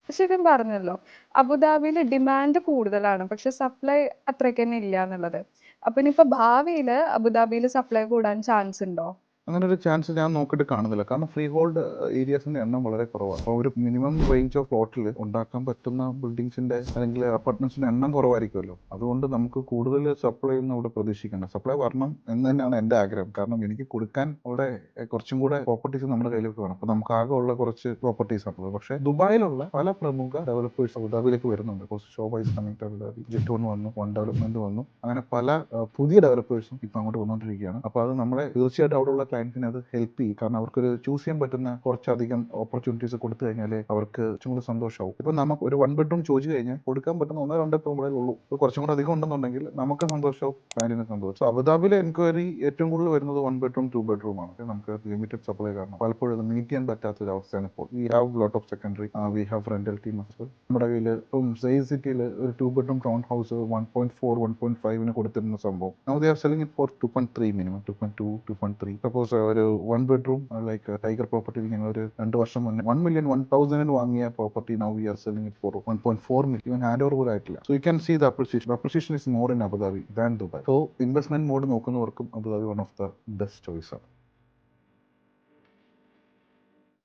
ശരിക്കും പറഞ്ഞല്ലോ. അബുദാബിയില് ഡിമാൻഡ് കൂടുതലാണ്. പക്ഷെ സപ്ലൈ അത്രയ്ക്കന്നെ ഇല്ലാന്നുള്ളത്. അപ്പൊ ഇനിയിപ്പോ ഭാവിയില് അബുദാബിയില് സപ്ലൈ കൂടാൻ ചാൻസ് ഉണ്ടോ? അങ്ങനെ ഒരു ചാൻസ് ഞാൻ നോക്കിയിട്ട് കാണുന്നില്ല. കാരണം ഫ്രീ ഹോൾഡ് ഏരിയാസിന്റെ എണ്ണം വളരെ കുറവാണ്. അപ്പോൾ ഒരു മിനിമം റേഞ്ച് ഓഫ് പ്ലോട്ടിൽ ഉണ്ടാക്കാൻ പറ്റുന്ന ബിൽഡിങ്സിന്റെ അല്ലെങ്കിൽ അപ്പാർട്ട്മെന്റ്സിന്റെ എണ്ണം കുറവായിരിക്കുമല്ലോ. അതുകൊണ്ട് നമുക്ക് കൂടുതൽ സപ്ലൈ ഒന്നും അവിടെ പ്രതീക്ഷിക്കേണ്ട. സപ്ലൈ വരണം എന്ന് തന്നെയാണ് എൻ്റെ ആഗ്രഹം. കാരണം എനിക്ക് കൊടുക്കാൻ അവിടെ കുറച്ചും കൂടെ പ്രോപ്പർട്ടീസ് നമ്മുടെ കയ്യിലേക്ക് വേണം. അപ്പോൾ നമുക്ക് ആകെ ഉള്ള കുറച്ച് പ്രോപ്പർട്ടീസ് ആണ്. പക്ഷേ ദുബായിലുള്ള പല പ്രമുഖ ഡെവലപ്പേഴ്സ് അബുദാബിയിലേക്ക് വരുന്നുണ്ട്. ഇപ്പോൾ Shoba is coming to Abu Dhabi, ജെറ്റോൺ വന്നു, വൺ ഡെവലപ്മെന്റ് വന്നു. അങ്ങനെ പല പുതിയ ഡെവലപ്പേഴ്സും ഇപ്പം അങ്ങോട്ട് വന്നുകൊണ്ടിരിക്കുകയാണ്. അപ്പോൾ അത് നമ്മളെ തീർച്ചയായിട്ടും അവിടെയുള്ള ക്ലയൻസിനെ അത് ഹെൽപ്പ് ചെയ്യും. കാരണം അവർക്കൊരു ചൂസ് ചെയ്യാൻ പറ്റുന്ന കുറച്ചധികം ഓപ്പർച്യൂണിറ്റീസ് കൊടുത്തു കഴിഞ്ഞാൽ അവർക്ക് കുറച്ചും കൂടി സന്തോഷമാവും. ഇപ്പം നമുക്ക് ഒരു 1 ബെഡ്റൂം ചോദിച്ചു കഴിഞ്ഞാൽ കൊടുക്കാൻ പറ്റുന്ന 1-2 റൂമുകളേ ഉള്ളൂ. ഇപ്പോൾ കുറച്ചും കൂടെ അധികം ഉണ്ടെന്നുണ്ടെങ്കിൽ നമുക്ക് സന്തോഷവും ക്ലയന്റിന് സന്തോഷം. സോ അബുദാബിയിലെ എൻക്വയറി ഏറ്റവും കൂടുതൽ വരുന്നത് 1 ബെഡ്റൂം 2 ബെഡ്റൂം ആണ്. നമുക്ക് ലിമിറ്റഡ് സപ്ലൈ കാരണം പലപ്പോഴും അത് മീറ്റ് ചെയ്യാൻ പറ്റാത്ത ഒരു അവസ്ഥയാണ് ഇപ്പോൾ. We have lot of secondary, we have rental team. നമ്മുടെ കയ്യിൽ ഇപ്പം സെയിൽ സിറ്റിയിൽ ഒരു 2 ബെഡ്റൂം ടൗൺ ഹൗസ് 1.4 1.5 കൊടുത്തിരുന്ന സംഭവം now they are selling it four 2.3 minimum, 2.2 2.3. Suppose ഒരു 1 ബെഡ്റൂം ലൈക്ക് ടൈഗർ പ്രോപ്പർട്ടിയിൽ ഞങ്ങൾ ഒരു 2 വർഷം മുന്നേ 1,01,000 വാങ്ങിയ property now we are selling it for 1.4 million. Even hand over പോലും ആയിട്ടില്ല. So you can see the appreciation is more in Abu Dhabi than Dubai. So investment mode നോക്കുന്നവർക്കും Abu Dhabi one of the best choice ആണ്.